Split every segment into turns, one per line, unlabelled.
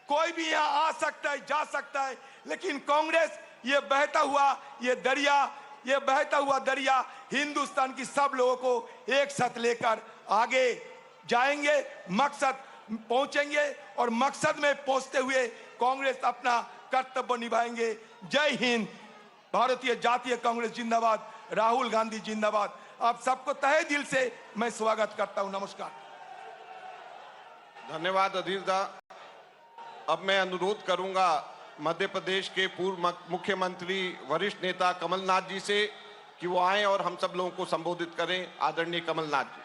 कोई भी यहाँ आ सकता है, जा सकता है, लेकिन कांग्रेस ये बहता हुआ दरिया हिंदुस्तान की सब लोगों को एक साथ लेकर आगे जाएंगे, मकसद पहुंचेंगे और मकसद में पहुंचते हुए कांग्रेस अपना कर्तव्य निभाएंगे। जय हिंद। भारतीय जातीय कांग्रेस जिंदाबाद। राहुल गांधी जिंदाबाद। आप सबको तहे दिल से मैं स्वागत करता हूं। नमस्कार।
धन्यवाद अधीर दा। अब मैं अनुरोध करूंगा मध्य प्रदेश के पूर्व मुख्यमंत्री वरिष्ठ नेता कमलनाथ जी से कि वो आए और हम सब लोगों को संबोधित करें। आदरणीय कमलनाथ जी।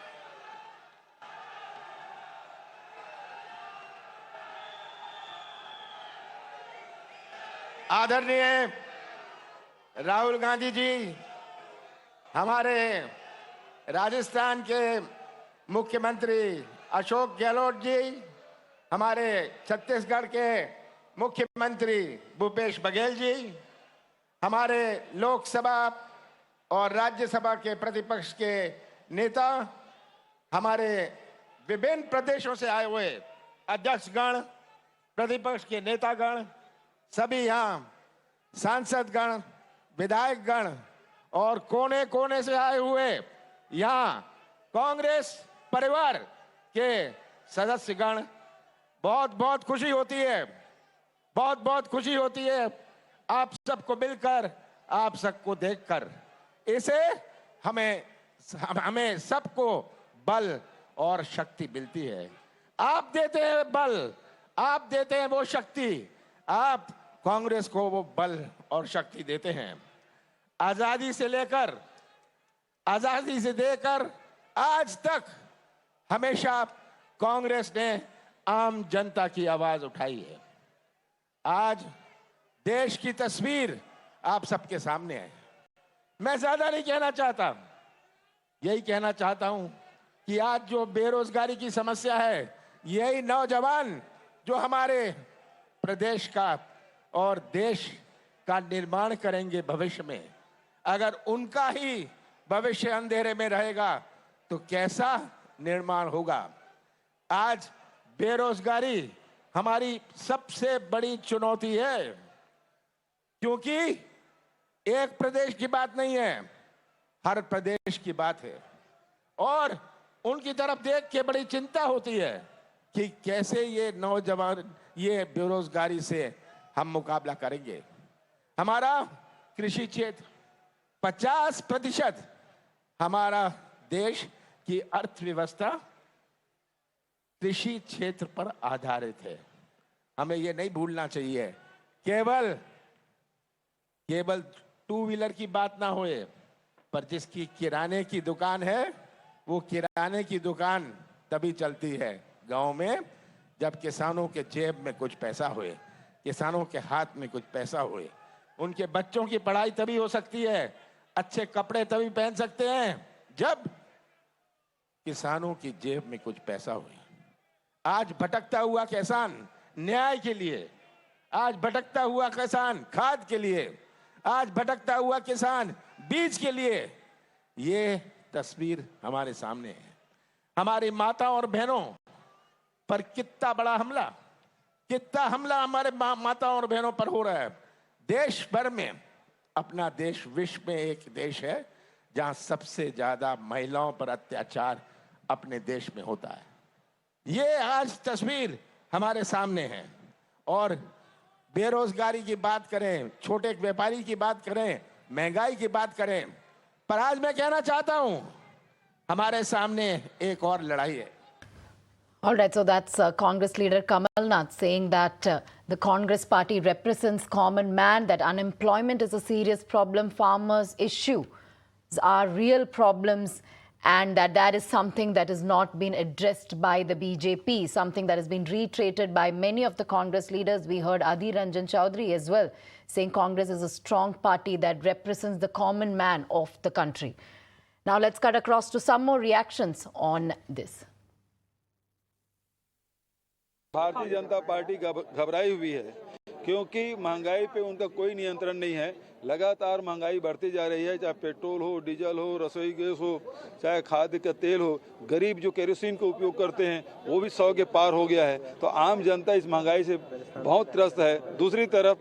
आदरणीय राहुल गांधी जी, हमारे राजस्थान के मुख्यमंत्री अशोक गहलोत जी, हमारे छत्तीसगढ़ के मुख्यमंत्री भूपेश बघेल जी, हमारे लोकसभा और राज्यसभा के प्रतिपक्ष के नेता, हमारे विभिन्न प्रदेशों से आए हुए अध्यक्षगण, प्रतिपक्ष के नेतागण, सभी यहाँ सांसदगण, विधायकगण और कोने कोने से आए हुए यहाँ कांग्रेस परिवार के सदस्यगण, बहुत बहुत खुशी होती है, बहुत बहुत खुशी होती है आप सबको मिलकर, आप सबको देखकर। इसे हमें सबको बल और शक्ति मिलती है। आप देते हैं बल, आप देते हैं वो शक्ति, आप कांग्रेस को वो बल और शक्ति देते हैं। आजादी से देकर आज तक हमेशा कांग्रेस ने आम जनता की आवाज उठाई है। आज देश की तस्वीर आप सबके सामने है। मैं ज्यादा नहीं कहना चाहता, यही कहना चाहता हूं कि आज जो बेरोजगारी की समस्या है, यही नौजवान जो हमारे प्रदेश का और देश का निर्माण करेंगे भविष्य में, अगर उनका ही भविष्य अंधेरे में रहेगा तो कैसा निर्माण होगा। आज बेरोजगारी हमारी सबसे बड़ी चुनौती है, क्योंकि एक प्रदेश की बात नहीं है, हर प्रदेश की बात है। और उनकी तरफ देख के बड़ी चिंता होती है कि कैसे ये नौजवान ये बेरोजगारी से हम मुकाबला करेंगे। हमारा कृषि क्षेत्र 50% हमारा देश की अर्थव्यवस्था कृषि क्षेत्र पर आधारित है। हमें ये नहीं भूलना चाहिए। केवल टू व्हीलर की बात ना होए, पर जिसकी किराने की दुकान है, वो किराने की दुकान तभी चलती है गांव में जब किसानों के जेब में कुछ पैसा होए, किसानों के हाथ में कुछ पैसा होए। उनके बच्चों की पढ़ाई तभी हो सकती है, अच्छे कपड़े तभी पहन सकते हैं जब किसानों की जेब में कुछ पैसा होए। आज भटकता हुआ किसान न्याय के लिए, आज भटकता हुआ किसान खाद के लिए, आज भटकता हुआ किसान बीज के लिए, ये तस्वीर हमारे सामने है। हमारी माता और बहनों पर कितना बड़ा हमला हमारे माता और बहनों पर हो रहा है। देश भर में, अपना देश विश्व में एक देश है जहां सबसे ज्यादा महिलाओं पर अत्याचार अपने देश में होता है। ये आज तस्वीर हमारे सामने है। और बेरोजगारी की बात करें, छोटे व्यापारी की बात करें, महंगाई की बात करें, पर आज मैं कहना चाहता हूं हमारे सामने एक और लड़ाई है।
All right, so that's Congress leader Kamal Nath saying that the Congress party represents common man, that unemployment is a serious problem, farmers' issues are real problems, and that is something that has not been addressed by the BJP, something that has been reiterated by many of the Congress leaders. We heard Adhir Ranjan Chaudhary as well saying Congress is a strong party that represents the common man of the country. Now let's cut across to some more reactions on this.
Bharatiya Janata party घबराई हुई है क्योंकि महंगाई पे उनका कोई नियंत्रण नहीं है। लगातार महंगाई बढ़ती जा रही है, चाहे पेट्रोल हो, डीजल हो, रसोई गैस हो, चाहे खाद्य का तेल हो। गरीब जो केरोसिन का उपयोग करते हैं वो भी 100 के पार हो गया है। तो आम जनता इस महंगाई से बहुत त्रस्त है। दूसरी तरफ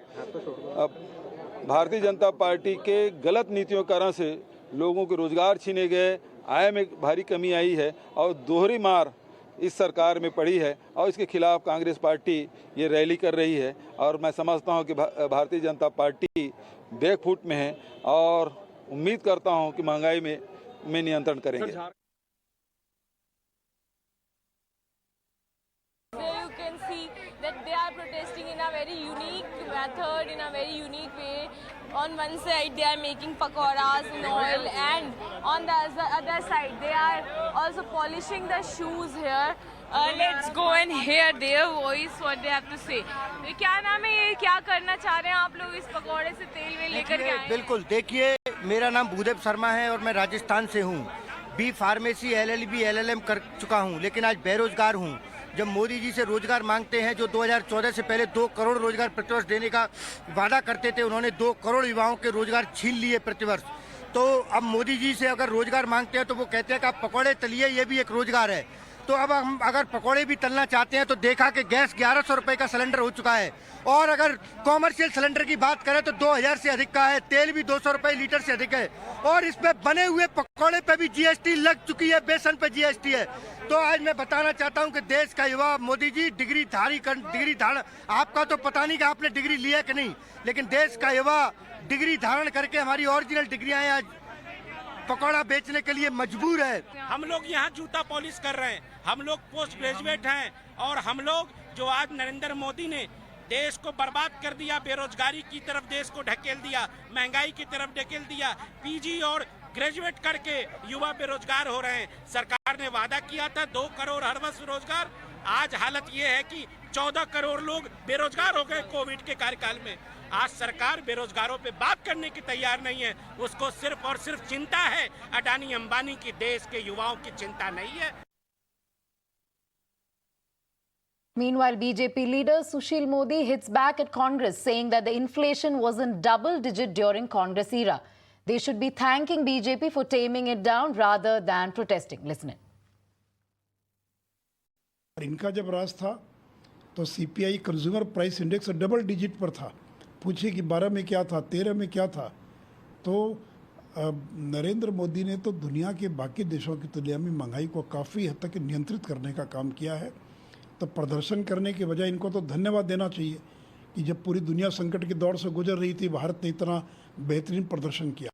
भारतीय जनता पार्टी के गलत नीतियों के कारण से लोगों के रोजगार छीने गए, आय में भारी कमी आई है और दोहरी मार इस सरकार में पड़ी है और इसके खिलाफ कांग्रेस पार्टी ये रैली कर रही है। और मैं समझता हूं कि भारतीय जनता पार्टी बैकफुट में है और उम्मीद करता हूं कि महंगाई में नियंत्रण करेंगे।
You can see that they are protesting in a very unique method, in a very unique way. On one side they are making pakoras in oil, and on the other side they are also polishing the shoes here. Let's go and hear their voice, what they have to say. क्या नाम है ये, क्या करना चाह रहे हैं आप लोग? इस पकौड़े से तेल वेल लेकर के आए हैं?
बिल्कुल, देखिए मेरा नाम भूदेव शर्मा है और मैं राजस्थान से हूँ। बी फार्मेसी LLB LLM कर चुका हूँ, लेकिन आज बेरोजगार हूँ। जब मोदी जी से रोजगार मांगते हैं, जो 2014 से पहले 2 करोड़ रोजगार प्रतिवर्ष देने का वादा करते थे, उन्होंने 2 करोड़ युवाओं के रोजगार छीन लिए प्रतिवर्ष। तो अब मोदी जी से अगर रोजगार मांगते हैं तो वो कहते हैं कि आप पकौड़े तलिए, ये भी एक रोजगार है। तो अब हम अगर पकौड़े भी तलना चाहते हैं तो देखा कि गैस 1100 रुपए का सिलेंडर हो चुका है, और अगर कॉमर्शियल सिलेंडर की बात करें तो 2000 से अधिक का है, तेल भी 200 रुपए लीटर से अधिक है, और इस पे बने हुए पकौड़े पे भी GST लग चुकी है, बेसन पे GST है। तो आज मैं बताना चाहता हूं कि देश का युवा, मोदी जी डिग्री धारण, आपका तो पता नहीं कि आपने डिग्री लिया कि नहीं, लेकिन देश का युवा डिग्री धारण करके हमारी ओरिजिनल डिग्रियां आज पकौड़ा बेचने के लिए मजबूर है।
हम लोग यहाँ जूता पॉलिश कर रहे हैं, हम लोग पोस्ट ग्रेजुएट हैं, और हम लोग जो आज नरेंद्र मोदी ने देश को बर्बाद कर दिया, बेरोजगारी की तरफ देश को ढकेल दिया, महंगाई की तरफ ढकेल दिया, PG और ग्रेजुएट करके युवा बेरोजगार हो रहे हैं। सरकार ने वादा किया था 2 करोड़ हर वर्ष रोजगार, आज हालत ये है कि 14 करोड़ लोग बेरोजगार हो गए कोविड के कार्यकाल में। आज सरकार बेरोजगारों पे बात करने की तैयार नहीं है, उसको सिर्फ और सिर्फ चिंता है अडानी अंबानी की, देश के युवाओं की चिंता नहीं है।
Meanwhile, BJP leader Sushil Modi hits back at Congress, saying that the inflation was in double digit during Congress era. They should be thanking BJP for taming it down rather than protesting. Listen in.
इनका जब राज था तो CPI consumer price index double digit पर था। पूछे कि 12 में क्या था, 13 में क्या था। तो नरेंद्र मोदी ने तो दुनिया के बाकी देशों की तुलना में महंगाई को काफ़ी हद तक नियंत्रित करने का काम किया है। तो प्रदर्शन करने के बजाय इनको तो धन्यवाद देना चाहिए कि जब पूरी दुनिया संकट के दौर से गुजर रही थी, भारत ने इतना बेहतरीन प्रदर्शन किया।